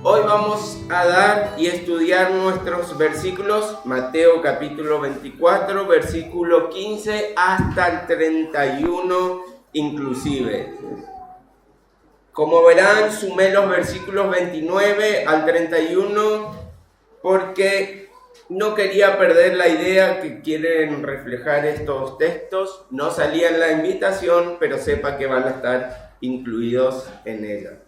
Hoy vamos a dar y estudiar nuestros versículos, Mateo capítulo 24, versículo 15 hasta el 31 inclusive. Como verán, sumé los versículos 29 al 31 porque no quería perder la idea que quieren reflejar estos textos. No salía en la invitación, pero sepa que van a estar incluidos en ella.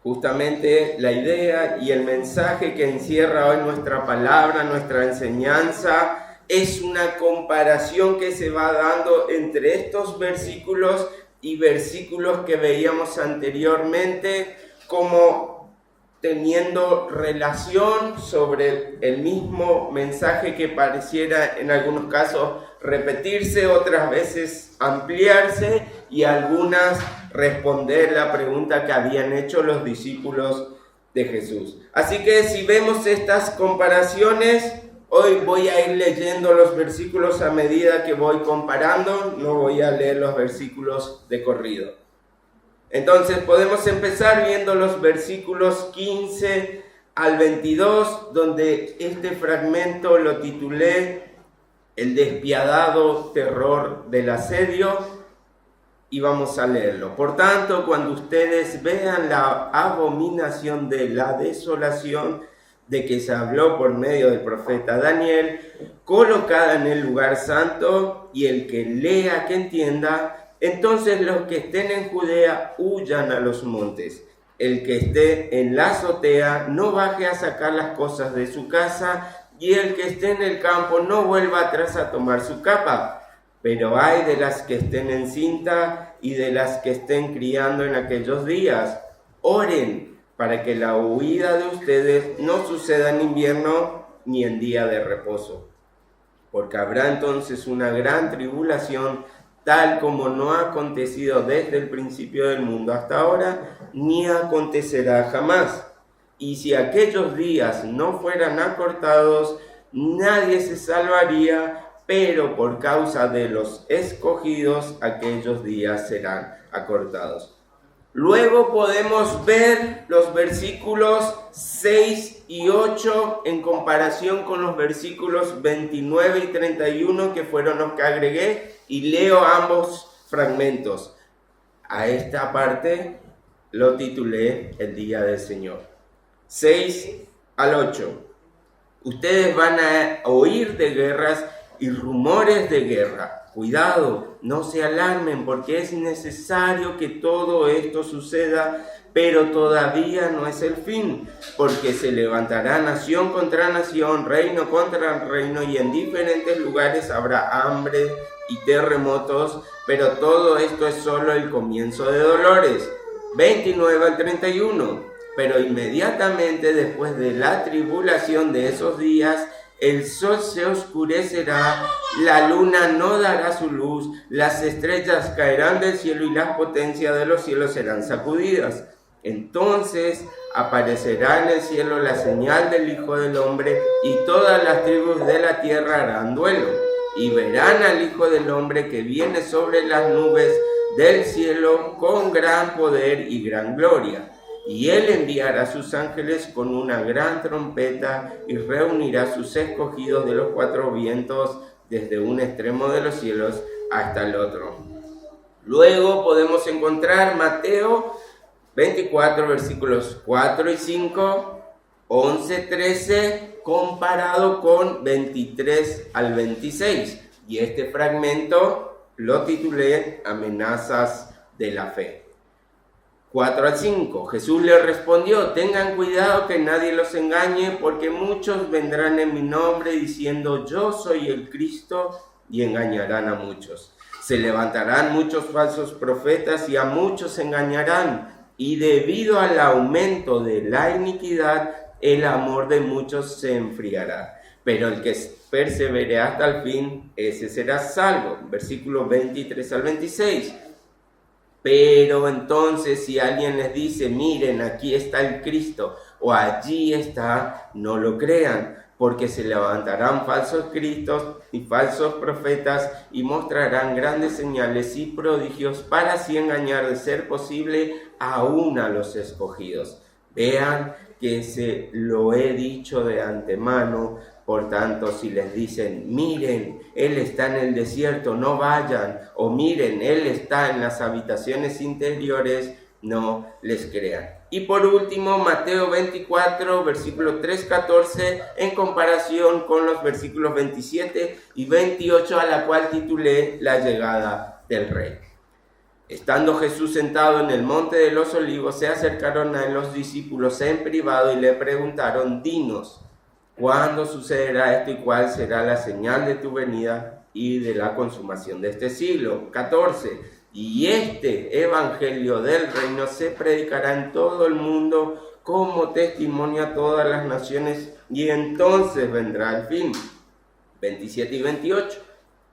Justamente la idea y el mensaje que encierra hoy nuestra palabra, nuestra enseñanza, es una comparación que se va dando entre estos versículos y versículos que veíamos anteriormente, como teniendo relación sobre el mismo mensaje que pareciera en algunos casos repetirse, otras veces ampliarse y algunas responder la pregunta que habían hecho los discípulos de Jesús. Así que si vemos estas comparaciones, hoy voy a ir leyendo los versículos a medida que voy comparando, no voy a leer los versículos de corrido. Entonces podemos empezar viendo los versículos 15 al 22, donde este fragmento lo titulé El despiadado terror del asedio, y vamos a leerlo. Por tanto, cuando ustedes vean la abominación de la desolación de que se habló por medio del profeta Daniel, colocada en el lugar santo, y el que lea que entienda, entonces los que estén en Judea huyan a los montes. El que esté en la azotea no baje a sacar las cosas de su casa, y el que esté en el campo no vuelva atrás a tomar su capa. Pero ay de las que estén en cinta y de las que estén criando en aquellos días. Oren para que la huida de ustedes no suceda en invierno ni en día de reposo. Porque habrá entonces una gran tribulación, tal como no ha acontecido desde el principio del mundo hasta ahora, ni acontecerá jamás. Y si aquellos días no fueran acortados, nadie se salvaría, pero por causa de los escogidos, aquellos días serán acortados. Luego podemos ver los versículos 6 y 8 en comparación con los versículos 29 y 31 que fueron los que agregué, y leo ambos fragmentos. A esta parte lo titulé El Día del Señor. 6 al 8. Ustedes van a oír de guerras y rumores de guerra. Cuidado, no se alarmen, porque es necesario que todo esto suceda, pero todavía no es el fin, porque se levantará nación contra nación, reino contra reino, y en diferentes lugares habrá hambre y terremotos, pero todo esto es solo el comienzo de dolores. 29 al 31. Pero inmediatamente después de la tribulación de esos días, el sol se oscurecerá, la luna no dará su luz, las estrellas caerán del cielo y las potencias de los cielos serán sacudidas. Entonces aparecerá en el cielo la señal del Hijo del Hombre, y todas las tribus de la tierra harán duelo, y verán al Hijo del Hombre que viene sobre las nubes del cielo con gran poder y gran gloria. Y él enviará a sus ángeles con una gran trompeta y reunirá a sus escogidos de los cuatro vientos desde un extremo de los cielos hasta el otro. Luego podemos encontrar Mateo 24, versículos 4 y 5, 11, 13, comparado con 23 al 26. Y este fragmento lo titulé Amenazas de la Fe. 4 al 5. Jesús le respondió: tengan cuidado que nadie los engañe, porque muchos vendrán en mi nombre diciendo yo soy el Cristo, y engañarán a muchos. Se levantarán muchos falsos profetas y a muchos engañarán, y debido al aumento de la iniquidad, el amor de muchos se enfriará. Pero el que persevere hasta el fin, ese será salvo. Versículos 23 al 26. Pero entonces si alguien les dice, miren, aquí está el Cristo, o allí está, no lo crean, porque se levantarán falsos cristos y falsos profetas y mostrarán grandes señales y prodigios para así engañar, de ser posible, aún a los escogidos. Vean que se lo he dicho de antemano. Por tanto, si les dicen, miren, Él está en el desierto, no vayan, o miren, Él está en las habitaciones interiores, no les crean. Y por último, Mateo 24, versículo 3-14, en comparación con los versículos 27 y 28, a la cual titulé La llegada del Rey. Estando Jesús sentado en el monte de los olivos, se acercaron a él los discípulos en privado y le preguntaron, dinos, ¿cuándo sucederá esto y cuál será la señal de tu venida y de la consumación de este siglo? 14. Y este evangelio del reino se predicará en todo el mundo como testimonio a todas las naciones y entonces vendrá el fin. 27 y 28.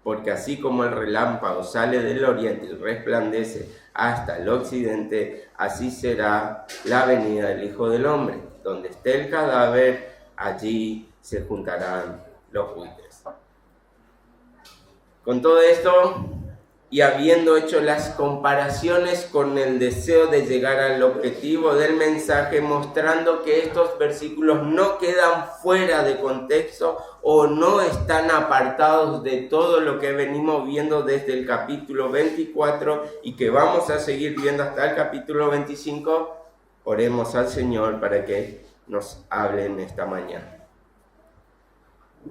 Porque así como el relámpago sale del oriente y resplandece hasta el occidente, así será la venida del Hijo del Hombre. Donde esté el cadáver, allí se juntarán los buitres. Con todo esto, y habiendo hecho las comparaciones con el deseo de llegar al objetivo del mensaje, mostrando que estos versículos no quedan fuera de contexto o no están apartados de todo lo que venimos viendo desde el capítulo 24 y que vamos a seguir viendo hasta el capítulo 25, oremos al Señor para que nos hable en esta mañana.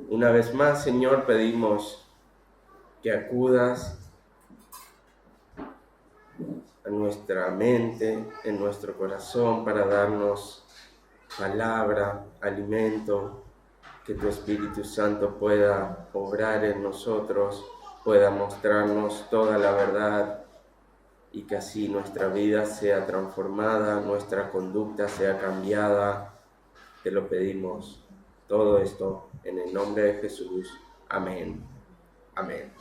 Una vez más, Señor, pedimos que acudas a nuestra mente, en nuestro corazón, para darnos palabra, alimento, que tu Espíritu Santo pueda obrar en nosotros, pueda mostrarnos toda la verdad y que así nuestra vida sea transformada, nuestra conducta sea cambiada. Te lo pedimos todo esto en el nombre de Jesús. Amén. Amén.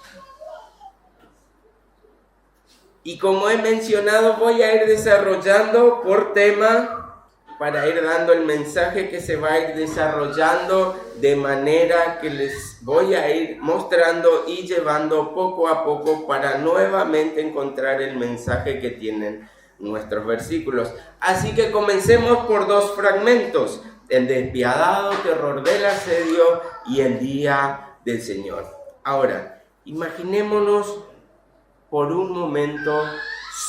Y como he mencionado, voy a ir desarrollando por tema para ir dando el mensaje que se va a ir desarrollando de manera que les voy a ir mostrando y llevando poco a poco para nuevamente encontrar el mensaje que tienen nuestros versículos. Así que comencemos por dos fragmentos: el despiadado terror del asedio y el día del Señor. Ahora, imaginémonos por un momento,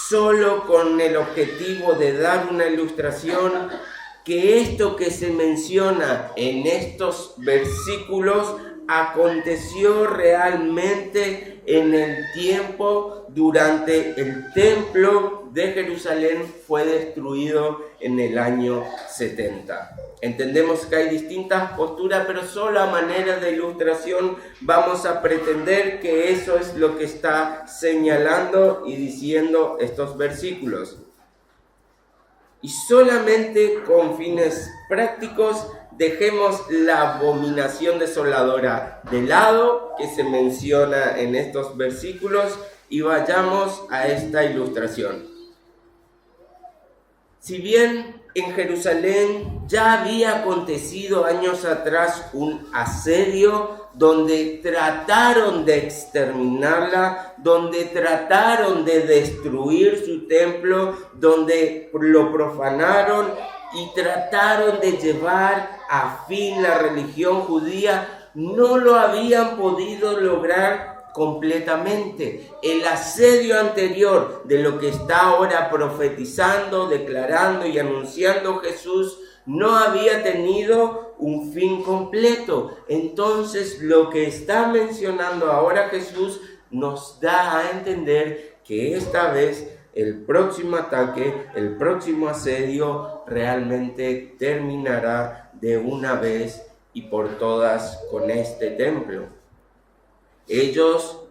solo con el objetivo de dar una ilustración, que esto que se menciona en estos versículos aconteció realmente en el tiempo durante el templo de Jerusalén fue destruido en el año 70. Entendemos que hay distintas posturas, pero solo a manera de ilustración vamos a pretender que eso es lo que está señalando y diciendo estos versículos. Y solamente con fines prácticos dejemos la abominación desoladora de lado que se menciona en estos versículos y vayamos a esta ilustración. Si bien en Jerusalén ya había acontecido años atrás un asedio donde trataron de exterminarla, donde trataron de destruir su templo, donde lo profanaron y trataron de llevar a fin la religión judía, no lo habían podido lograr completamente. El asedio anterior de lo que está ahora profetizando, declarando y anunciando Jesús no había tenido un fin completo. Entonces lo que está mencionando ahora Jesús nos da a entender que esta vez el próximo ataque, el próximo asedio realmente terminará de una vez y por todas con este templo. Ellos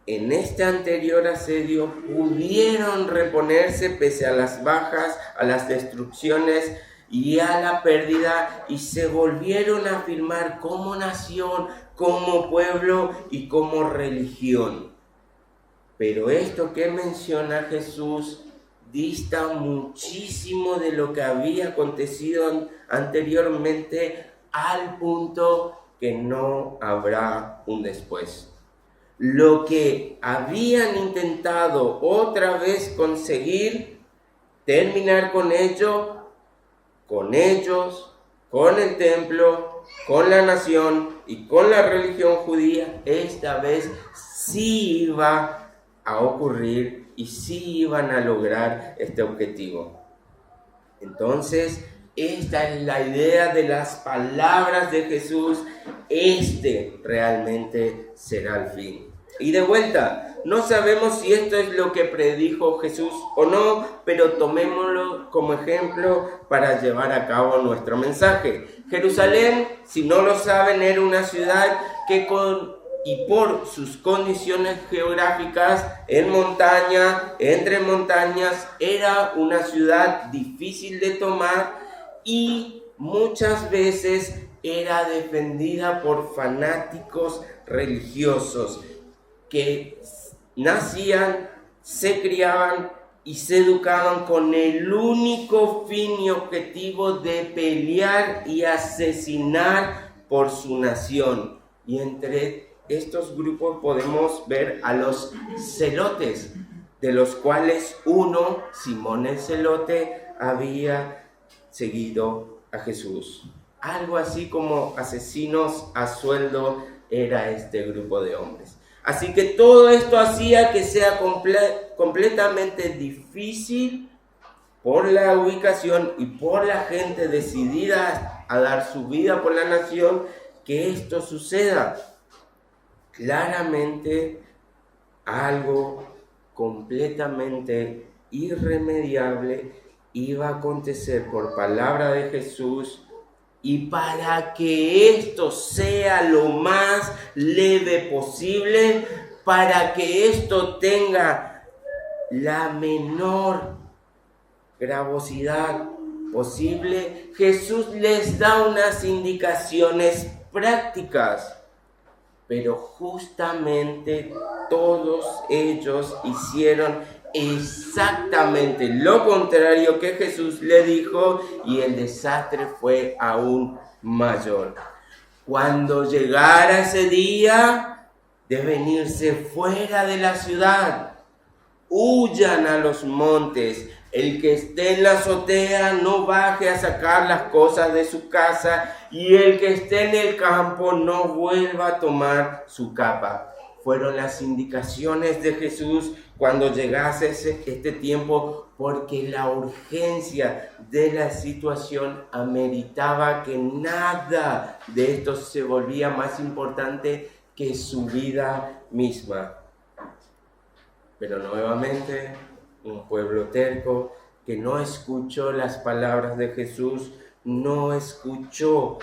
en este anterior asedio pudieron reponerse pese a las bajas, a las destrucciones y a la pérdida, y se volvieron a afirmar como nación, como pueblo y como religión. Pero esto que menciona Jesús dista muchísimo de lo que había acontecido anteriormente, al punto que no habrá un después. Lo que habían intentado otra vez conseguir, terminar con ello, con ellos, con el templo, con la nación y con la religión judía, esta vez sí iba a ocurrir y sí iban a lograr este objetivo. Entonces, esta es la idea de las palabras de Jesús. Este realmente será el fin. Y de vuelta, no sabemos si esto es lo que predijo Jesús o no, pero tomémoslo como ejemplo para llevar a cabo nuestro mensaje. Jerusalén, si no lo saben, era una ciudad que por sus condiciones geográficas en montaña, entre montañas, era una ciudad difícil de tomar y muchas veces era defendida por fanáticos religiosos que nacían, se criaban y se educaban con el único fin y objetivo de pelear y asesinar por su nación. Y entre estos grupos podemos ver a los celotes, de los cuales uno, Simón el Celote, había seguido a Jesús. Algo así como asesinos a sueldo era este grupo de hombres. Así que todo esto hacía que sea completamente difícil por la ubicación y por la gente decidida a dar su vida por la nación, que esto suceda. Claramente algo completamente irremediable iba a acontecer por palabra de Jesús, y para que esto sea lo más leve posible, para que esto tenga la menor gravosidad posible, Jesús les da unas indicaciones prácticas. Pero justamente todos ellos hicieron exactamente lo contrario que Jesús le dijo, y el desastre fue aún mayor. Cuando llegara ese día, deben irse fuera de la ciudad. Huyan a los montes. El que esté en la azotea no baje a sacar las cosas de su casa, y el que esté en el campo no vuelva a tomar su capa. Fueron las indicaciones de Jesús cuando llegase este tiempo, porque la urgencia de la situación ameritaba que nada de esto se volvía más importante que su vida misma. Pero nuevamente, un pueblo terco que no escuchó las palabras de Jesús, no escuchó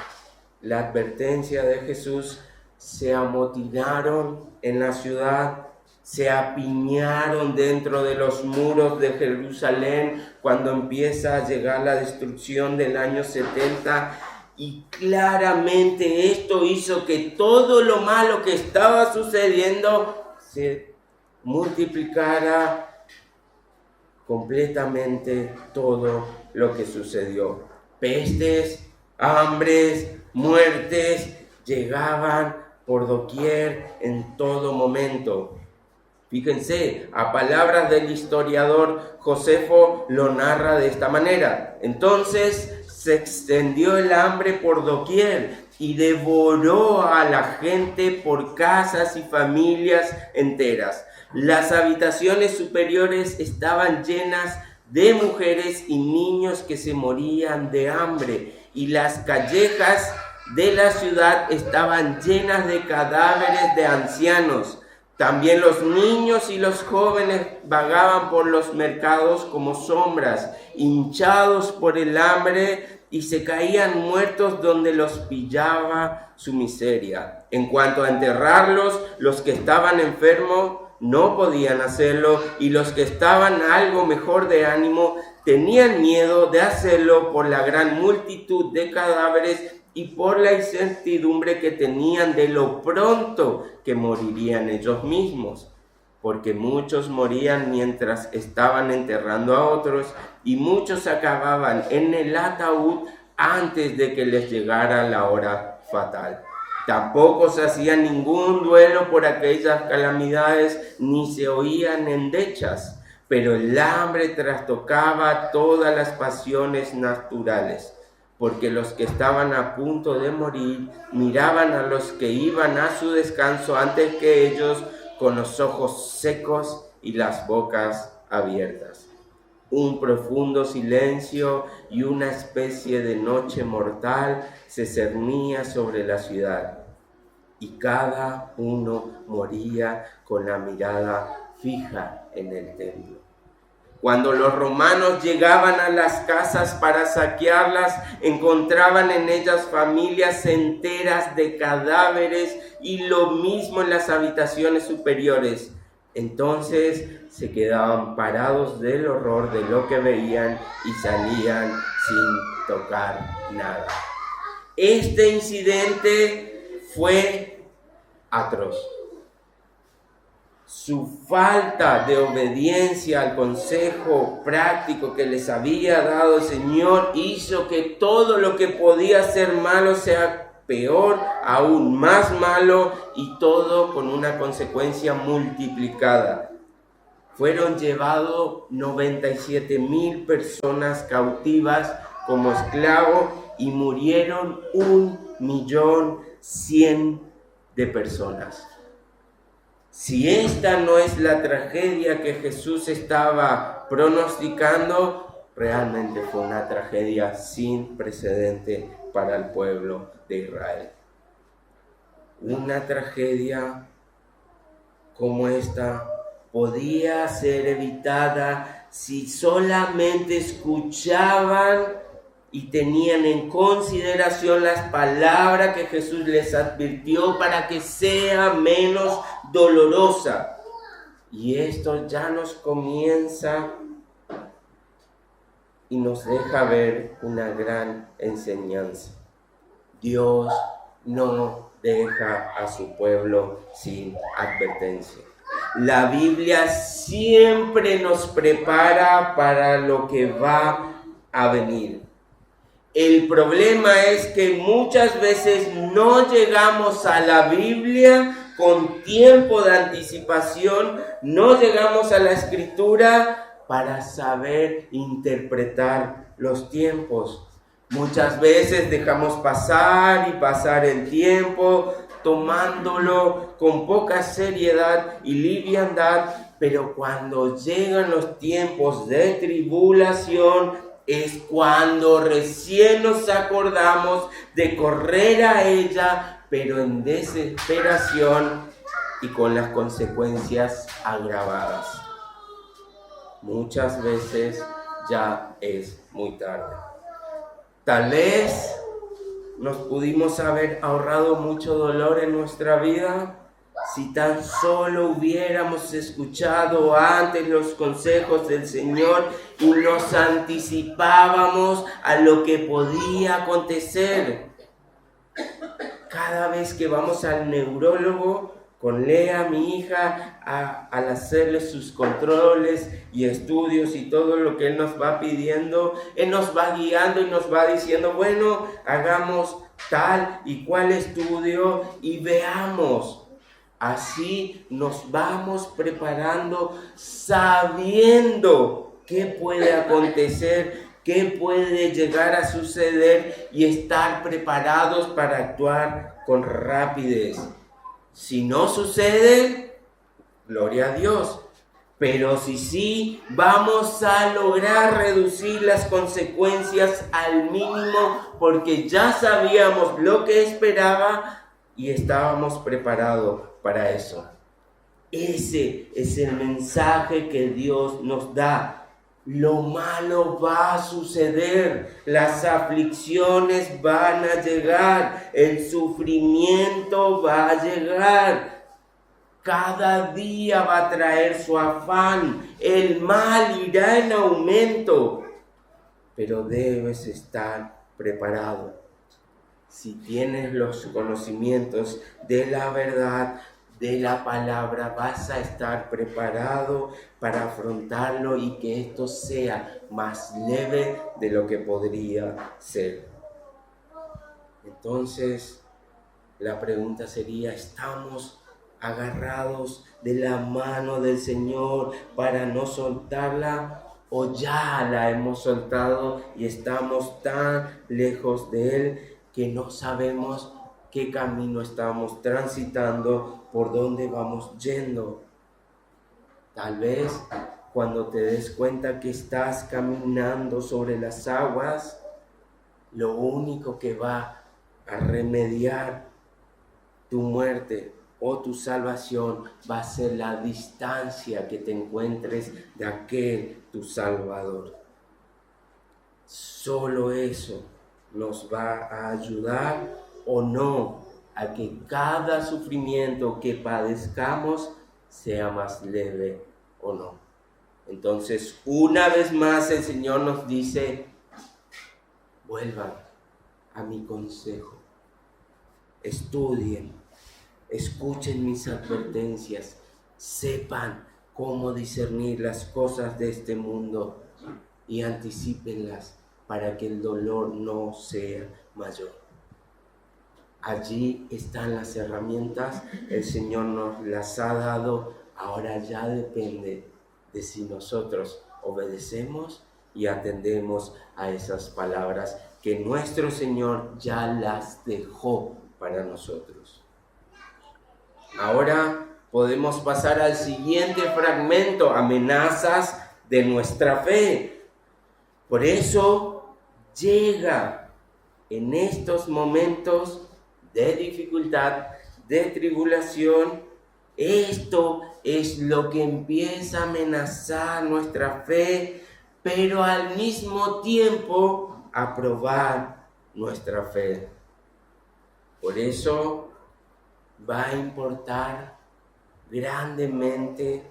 la advertencia de Jesús, se amotinaron en la ciudad, se apiñaron dentro de los muros de Jerusalén cuando empieza a llegar la destrucción del año 70, y claramente esto hizo que todo lo malo que estaba sucediendo se multiplicara completamente. Todo lo que sucedió, pestes, hambres, muertes, llegaban por doquier en todo momento. Fíjense, a palabras del historiador Josefo lo narra de esta manera: entonces se extendió el hambre por doquier y devoró a la gente por casas y familias enteras. Las habitaciones superiores estaban llenas de mujeres y niños que se morían de hambre, y las callejas de la ciudad estaban llenas de cadáveres de ancianos. También los niños y los jóvenes vagaban por los mercados como sombras, hinchados por el hambre, y se caían muertos donde los pillaba su miseria. En cuanto a enterrarlos, los que estaban enfermos no podían hacerlo, y los que estaban algo mejor de ánimo tenían miedo de hacerlo por la gran multitud de cadáveres y por la incertidumbre que tenían de lo pronto que morirían ellos mismos, porque muchos morían mientras estaban enterrando a otros, y muchos acababan en el ataúd antes de que les llegara la hora fatal. Tampoco se hacía ningún duelo por aquellas calamidades, ni se oían endechas, pero el hambre trastocaba todas las pasiones naturales. porque los que estaban a punto de morir miraban a los que iban a su descanso antes que ellos, con los ojos secos y las bocas abiertas. Un profundo silencio y una especie de noche mortal se cernía sobre la ciudad, y cada uno moría con la mirada fija en el templo. Cuando los romanos llegaban a las casas para saquearlas, encontraban en ellas familias enteras de cadáveres, y lo mismo en las habitaciones superiores. Entonces se quedaban parados del horror de lo que veían y salían sin tocar nada. Este incidente fue atroz. Su falta de obediencia al consejo práctico que les había dado el Señor hizo que todo lo que podía ser malo sea peor, aún más malo, y todo con una consecuencia multiplicada. Fueron llevados 97,000 personas cautivas como esclavos y murieron 1.100.000 de personas. Si esta no es la tragedia que Jesús estaba pronosticando, realmente fue una tragedia sin precedente para el pueblo de Israel. Una tragedia como esta podía ser evitada si solamente escuchaban y tenían en consideración las palabras que Jesús les advirtió para que sea menos dolorosa. Y esto ya nos comienza y nos deja ver una gran enseñanza. Dios no deja a su pueblo sin advertencia. La Biblia siempre nos prepara para lo que va a venir. El problema es que muchas veces no llegamos a la Biblia con tiempo de anticipación, no llegamos a la Escritura para saber interpretar los tiempos. Muchas veces dejamos pasar y pasar el tiempo, tomándolo con poca seriedad y liviandad, pero cuando llegan los tiempos de tribulación, es cuando recién nos acordamos de correr a ella, pero en desesperación y con las consecuencias agravadas. Muchas veces ya es muy tarde. Tal vez nos pudimos haber ahorrado mucho dolor en nuestra vida si tan solo hubiéramos escuchado antes los consejos del Señor y nos anticipábamos a lo que podía acontecer. Cada vez que vamos al neurólogo con Lea, mi hija, al hacerle sus controles y estudios y todo lo que él nos va pidiendo, él nos va guiando y nos va diciendo, bueno, hagamos tal y cual estudio y veamos. Así nos vamos preparando sabiendo qué puede acontecer, qué puede llegar a suceder y estar preparados para actuar con rapidez. Si no sucede, gloria a Dios. Pero si sí, vamos a lograr reducir las consecuencias al mínimo porque ya sabíamos lo que esperaba y estábamos preparados para eso. Ese es el mensaje que Dios nos da. Lo malo va a suceder, las aflicciones van a llegar, el sufrimiento va a llegar. Cada día va a traer su afán, el mal irá en aumento, pero debes estar preparado. Si tienes los conocimientos de la verdad, de la palabra, vas a estar preparado para afrontarlo y que esto sea más leve de lo que podría ser. Entonces, la pregunta sería, ¿estamos agarrados de la mano del Señor para no soltarla? o ya la hemos soltado y estamos tan lejos de Él que no sabemos qué camino estamos transitando, por dónde vamos yendo. Tal vez cuando te des cuenta que estás caminando sobre las aguas, lo único que va a remediar tu muerte o tu salvación va a ser la distancia que te encuentres de aquel tu Salvador. Solo eso nos va a ayudar o no a que cada sufrimiento que padezcamos sea más leve o no. Entonces, una vez más el Señor nos dice, vuelvan a mi consejo, estudien, escuchen mis advertencias, sepan cómo discernir las cosas de este mundo y anticípenlas para que el dolor no sea mayor. Allí están las herramientas, el Señor nos las ha dado, ahora ya depende de si nosotros obedecemos y atendemos a esas palabras que nuestro Señor ya las dejó para nosotros. Ahora podemos pasar al siguiente fragmento, amenazas de nuestra fe. Por eso llega en estos momentos de dificultad, de tribulación, esto es lo que empieza a amenazar nuestra fe, pero al mismo tiempo a probar nuestra fe. Por eso va a importar grandemente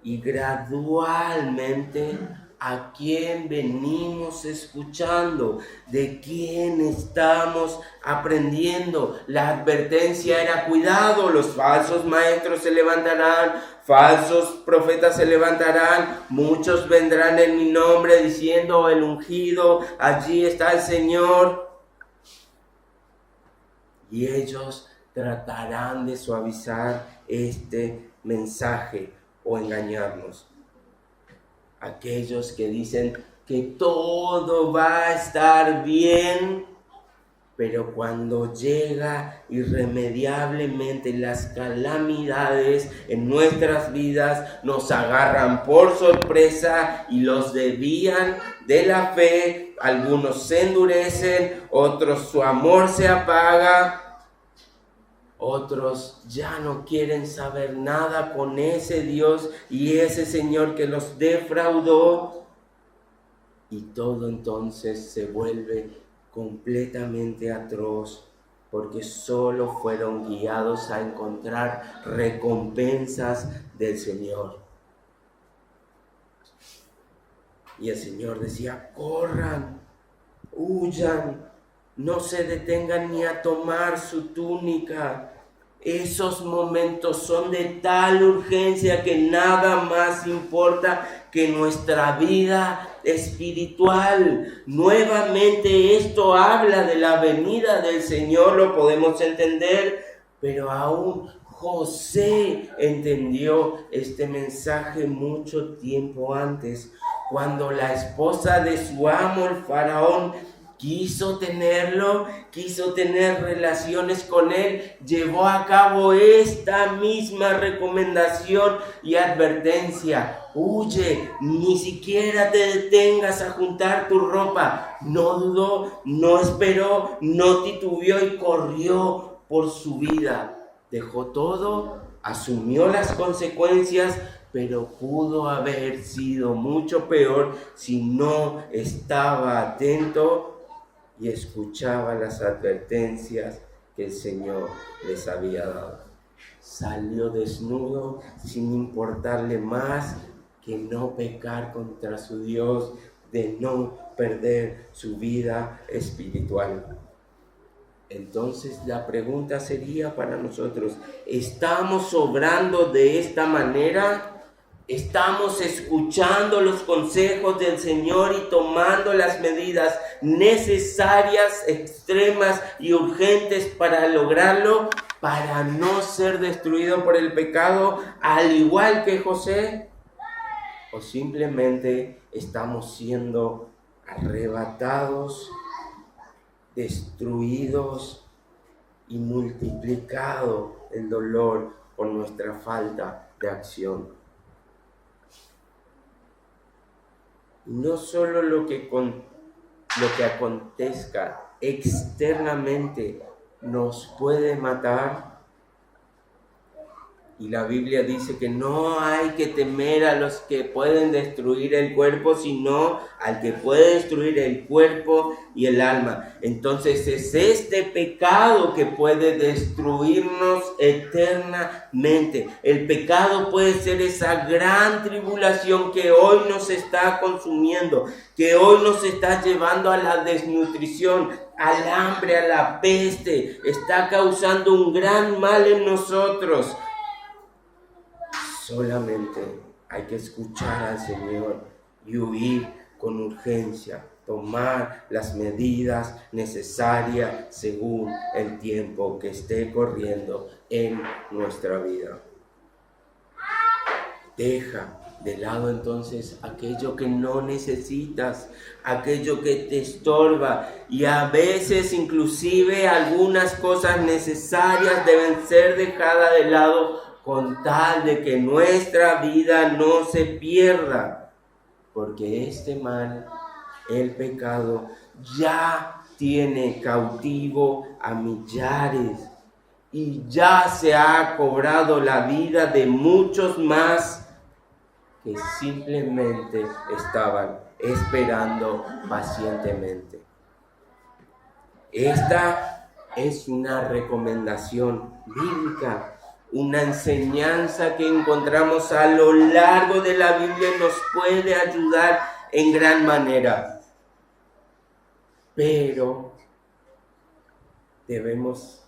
y gradualmente a quién venimos escuchando, de quién estamos aprendiendo. La advertencia era cuidado, los falsos maestros se levantarán, falsos profetas se levantarán, muchos vendrán en mi nombre diciendo el ungido, allí está el Señor. Y ellos tratarán de suavizar este mensaje o engañarnos. Aquellos que dicen que todo va a estar bien, pero cuando llega irremediablemente las calamidades en nuestras vidas, nos agarran por sorpresa y los desvían de la fe. Algunos se endurecen, otros su amor se apaga, otros ya no quieren saber nada con ese Dios y ese Señor que los defraudó. Y todo entonces se vuelve completamente atroz, porque solo fueron guiados a encontrar recompensas del Señor. Y el Señor decía, corran, huyan, no se detengan ni a tomar su túnica. Esos momentos son de tal urgencia que nada más importa que nuestra vida espiritual. Nuevamente esto habla de la venida del Señor, lo podemos entender, pero aún José entendió este mensaje mucho tiempo antes, cuando la esposa de su amo, el faraón, quiso tenerlo, quiso tener relaciones con él, llevó a cabo esta misma recomendación y advertencia. Huye, ni siquiera te detengas a juntar tu ropa. No dudó, no esperó, no titubeó y corrió por su vida. Dejó todo, asumió las consecuencias, pero pudo haber sido mucho peor si no estaba atento y escuchaba las advertencias que el Señor les había dado. Salió desnudo sin importarle más que no pecar contra su Dios, de no perder su vida espiritual. Entonces la pregunta sería para nosotros, ¿estamos obrando de esta manera? ¿Estamos escuchando los consejos del Señor y tomando las medidas necesarias, extremas y urgentes para lograrlo, para no ser destruido por el pecado, al igual que José? o simplemente estamos siendo arrebatados, destruidos y multiplicado el dolor por nuestra falta de acción. No solo lo que acontezca externamente nos puede matar, y la Biblia dice que no hay que temer a los que pueden destruir el cuerpo, sino al que puede destruir el cuerpo y el alma. Entonces es este pecado que puede destruirnos eternamente. El pecado puede ser esa gran tribulación que hoy nos está consumiendo, que hoy nos está llevando a la desnutrición, al hambre, a la peste. Está causando un gran mal en nosotros. Solamente hay que escuchar al Señor y huir con urgencia, tomar las medidas necesarias según el tiempo que esté corriendo en nuestra vida. Deja de lado entonces aquello que no necesitas, aquello que te estorba, y a veces inclusive algunas cosas necesarias deben ser dejadas de lado con tal de que nuestra vida no se pierda, porque este mal, el pecado, ya tiene cautivo a millares y ya se ha cobrado la vida de muchos más que simplemente estaban esperando pacientemente. Esta es una recomendación bíblica, una enseñanza que encontramos a lo largo de la Biblia y nos puede ayudar en gran manera. Pero debemos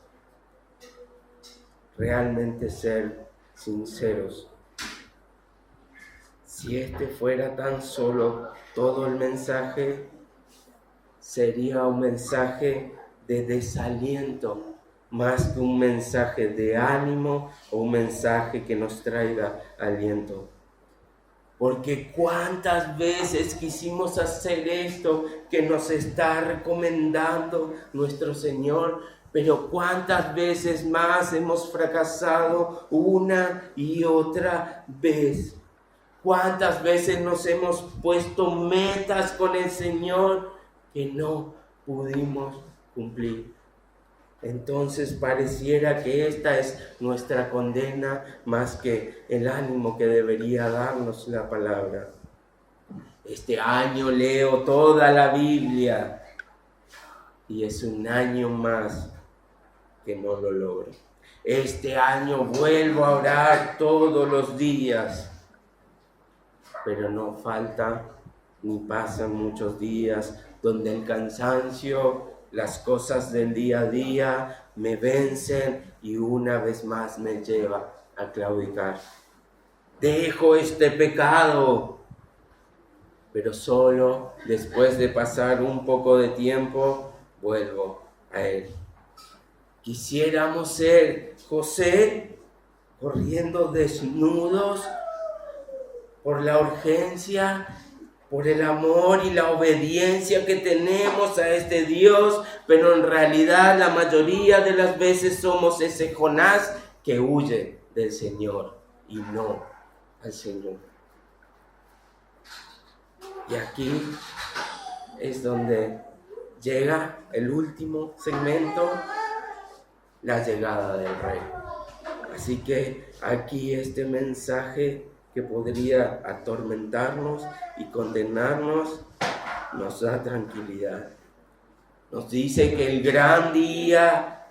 realmente ser sinceros. Si este fuera tan solo todo el mensaje, sería un mensaje de desaliento, más que un mensaje de ánimo o un mensaje que nos traiga aliento. Porque cuántas veces quisimos hacer esto que nos está recomendando nuestro Señor, pero cuántas veces más hemos fracasado una y otra vez. Cuántas veces nos hemos puesto metas con el Señor que no pudimos cumplir. Entonces pareciera que esta es nuestra condena más que el ánimo que debería darnos la palabra. Este año leo toda la Biblia y es un año más que no lo logro. Este año vuelvo a orar todos los días, pero no falta ni pasan muchos días donde el cansancio, las cosas del día a día me vencen y una vez más me lleva a claudicar. Dejo este pecado, pero solo después de pasar un poco de tiempo vuelvo a él. Quisiéramos ser José, corriendo desnudos por la urgencia, por el amor y la obediencia que tenemos a este Dios, pero en realidad la mayoría de las veces somos ese Jonás que huye del Señor y no al Señor. Y aquí es donde llega el último segmento, la llegada del Rey. Así que aquí este mensaje que podría atormentarnos y condenarnos, nos da tranquilidad. Nos dice que el gran día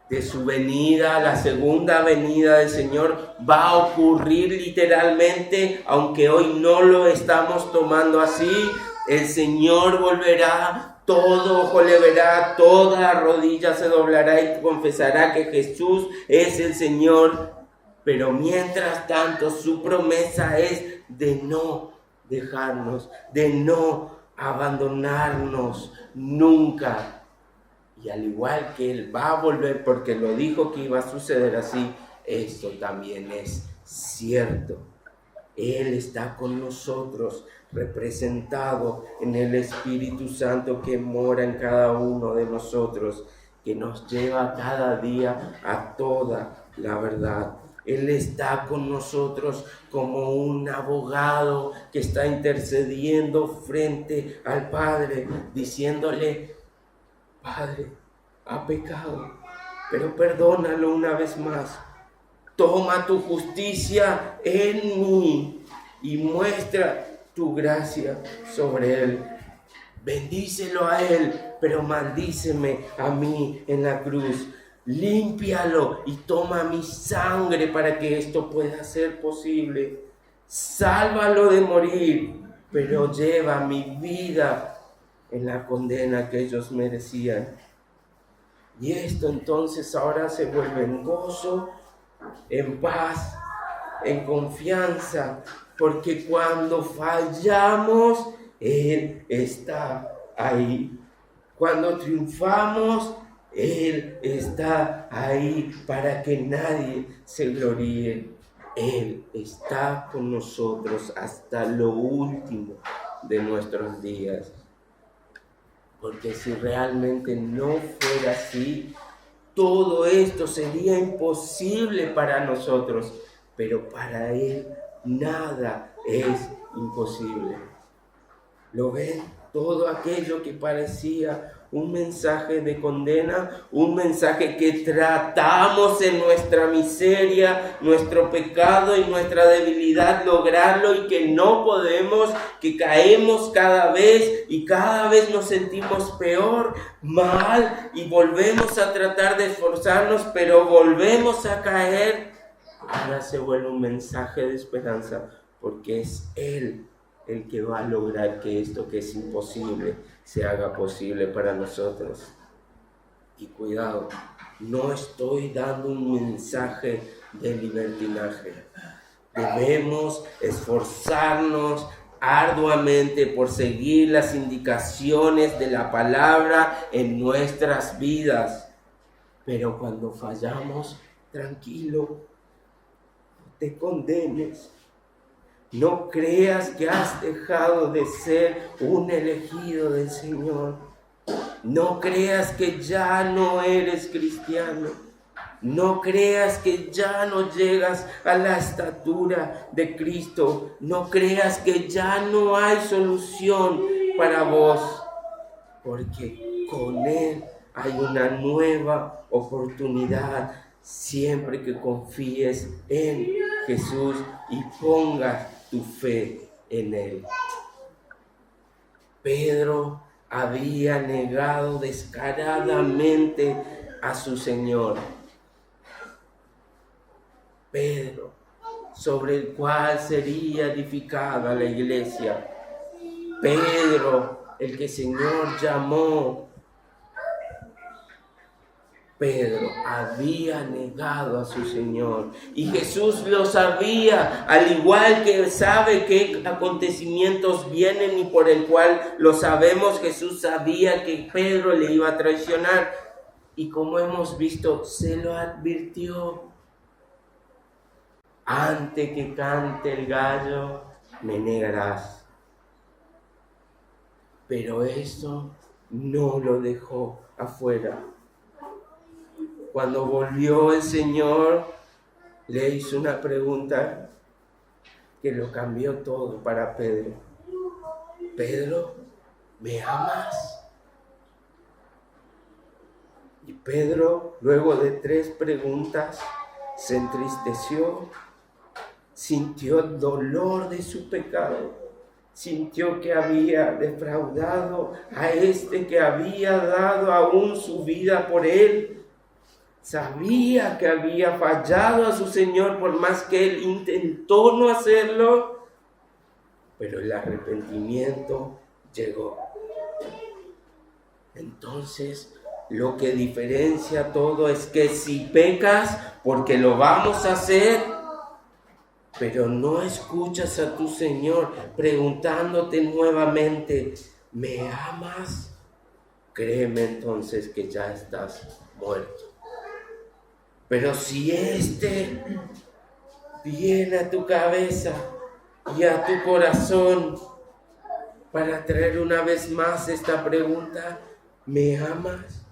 de su venida, la segunda venida del Señor, va a ocurrir literalmente, aunque hoy no lo estamos tomando así. El Señor volverá, todo ojo le verá, toda rodilla se doblará y confesará que Jesús es el Señor. Pero mientras tanto, su promesa es de no dejarnos, de no abandonarnos nunca. Y al igual que Él va a volver, porque lo dijo que iba a suceder así, esto también es cierto. Él está con nosotros, representado en el Espíritu Santo que mora en cada uno de nosotros, que nos lleva cada día a toda la verdad. Él está con nosotros como un abogado que está intercediendo frente al Padre, diciéndole: Padre, ha pecado, pero perdónalo una vez más. Toma tu justicia en mí y muestra tu gracia sobre él. Bendícelo a él, pero maldíceme a mí en la cruz. Límpialo y toma mi sangre para que esto pueda ser posible. Sálvalo de morir, pero lleva mi vida en la condena que ellos merecían. Y esto entonces ahora se vuelve en gozo, en paz, en confianza, porque cuando fallamos, Él está ahí. Cuando triunfamos, Él está ahí para que nadie se gloríe. Él está con nosotros hasta lo último de nuestros días. Porque si realmente no fuera así, todo esto sería imposible para nosotros, pero para Él nada es imposible. ¿Lo ven? Todo aquello que parecía un mensaje de condena, un mensaje que tratamos en nuestra miseria, nuestro pecado y nuestra debilidad lograrlo y que no podemos, que caemos cada vez y cada vez nos sentimos peor, mal y volvemos a tratar de esforzarnos, pero volvemos a caer. Ahora se vuelve un mensaje de esperanza porque es Él el que va a lograr que esto que es imposible se haga posible para nosotros. Y cuidado, no estoy dando un mensaje de libertinaje. Debemos esforzarnos arduamente por seguir las indicaciones de la palabra en nuestras vidas. Pero cuando fallamos, tranquilo, no te condenes. No creas que has dejado de ser un elegido del Señor. No creas que ya no eres cristiano. No creas que ya no llegas a la estatura de Cristo. No creas que ya no hay solución para vos. Porque con Él hay una nueva oportunidad siempre que confíes en Jesús y pongas tu fe en Él. Pedro había negado descaradamente a su Señor. Pedro, sobre el cual sería edificada la iglesia. Pedro, el que el Señor llamó. Pedro había negado a su Señor y Jesús lo sabía, al igual que sabe qué acontecimientos vienen y por el cual lo sabemos. Jesús sabía que Pedro le iba a traicionar y, como hemos visto, se lo advirtió: antes que cante el gallo me negarás. Pero eso no lo dejó afuera. Cuando volvió el Señor, le hizo una pregunta que lo cambió todo para Pedro. Pedro, ¿me amas? Y Pedro, luego de 3 preguntas, se entristeció, sintió el dolor de su pecado, sintió que había defraudado a este que había dado aún su vida por él. Sabía que había fallado a su Señor por más que él intentó no hacerlo, pero el arrepentimiento llegó. Entonces, lo que diferencia todo es que si pecas, porque lo vamos a hacer, pero no escuchas a tu Señor preguntándote nuevamente: ¿me amas? Créeme entonces que ya estás muerto. Pero si viene a tu cabeza, y a tu corazón para traer una vez más esta pregunta: ¿me amas?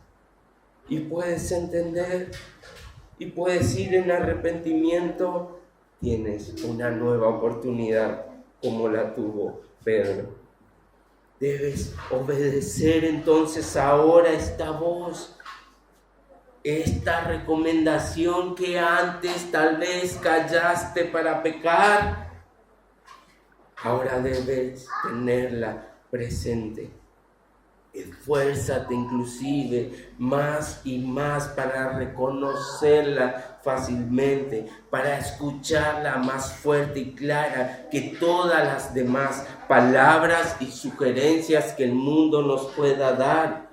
Y puedes entender y puedes ir en arrepentimiento. Tienes una nueva oportunidad como la tuvo Pedro. Debes obedecer entonces ahora esta voz, esta recomendación que antes tal vez callaste para pecar. Ahora debes tenerla presente. Esfuérzate inclusive más y más para reconocerla fácilmente, para escucharla más fuerte y clara que todas las demás palabras y sugerencias que el mundo nos pueda dar,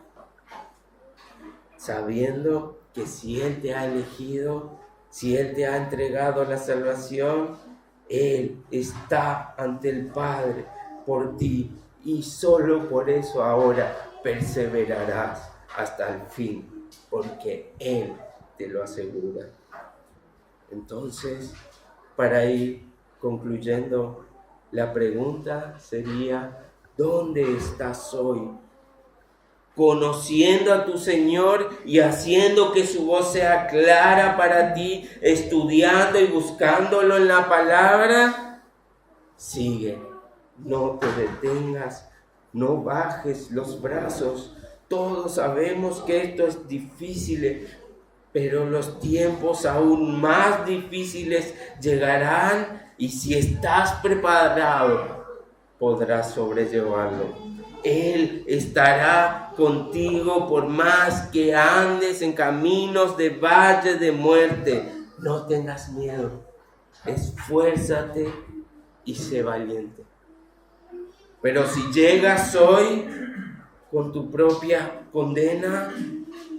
sabiendo que si Él te ha elegido, si Él te ha entregado la salvación, Él está ante el Padre por ti, y solo por eso ahora perseverarás hasta el fin, porque Él te lo asegura. Entonces, para ir concluyendo, la pregunta sería: ¿dónde estás hoy? Conociendo a tu Señor y haciendo que su voz sea clara para ti, estudiando y buscándolo en la palabra. Sigue, no te detengas, no bajes los brazos. Todos sabemos que esto es difícil, pero los tiempos aún más difíciles llegarán, y si estás preparado, podrás sobrellevarlo. Él estará contigo por más que andes en caminos de valle de muerte. No tengas miedo, esfuérzate y sé valiente. Pero si llegas hoy con tu propia condena,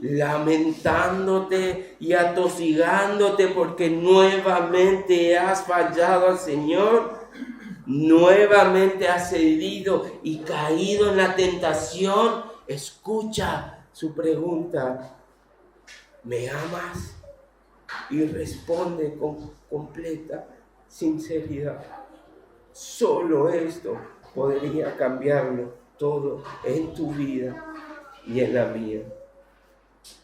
lamentándote y atosigándote porque nuevamente has fallado al Señor, nuevamente has cedido y caído en la tentación, escucha su pregunta: ¿me amas? Y responde con completa sinceridad. Solo esto podría cambiarlo todo en tu vida y en la mía.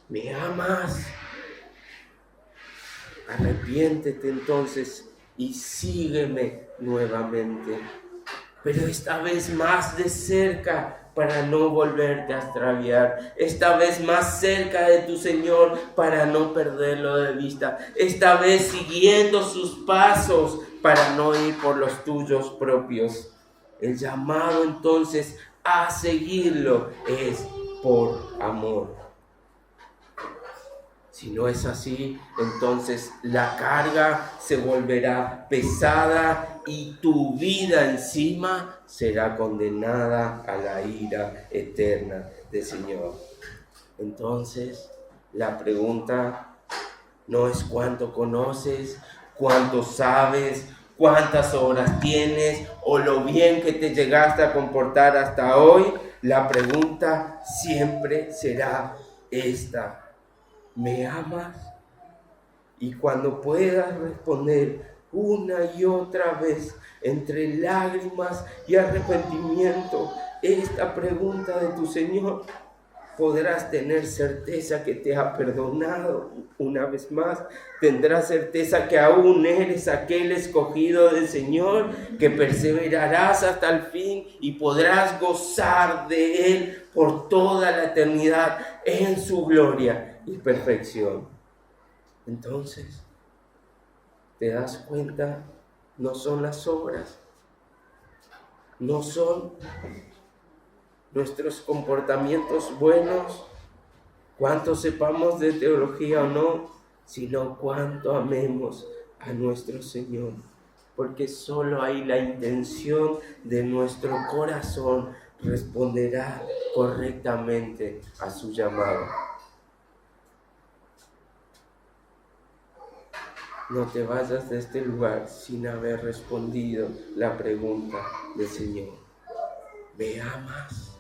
¿Me amas? Arrepiéntete entonces y sígueme nuevamente, pero esta vez más de cerca, para no volverte a extraviar, esta vez más cerca de tu Señor para no perderlo de vista, esta vez siguiendo sus pasos para no ir por los tuyos propios. El llamado entonces a seguirlo es por amor. Si no es así, entonces la carga se volverá pesada y tu vida encima será condenada a la ira eterna del Señor. Entonces, la pregunta no es cuánto conoces, cuánto sabes, cuántas obras tienes o lo bien que te llegaste a comportar hasta hoy. La pregunta siempre será esta: ¿me amas? Y cuando puedas responder una y otra vez, entre lágrimas y arrepentimiento, esta pregunta de tu Señor, podrás tener certeza que te ha perdonado una vez más. Tendrás certeza que aún eres aquel escogido del Señor, que perseverarás hasta el fin y podrás gozar de Él por toda la eternidad en su gloria y perfección. Entonces, ¿te das cuenta? No son las obras, no son nuestros comportamientos buenos, cuánto sepamos de teología o no, sino cuánto amemos a nuestro Señor, porque solo ahí la intención de nuestro corazón responderá correctamente a su llamado. No te vayas de este lugar sin haber respondido la pregunta del Señor: ¿me amas?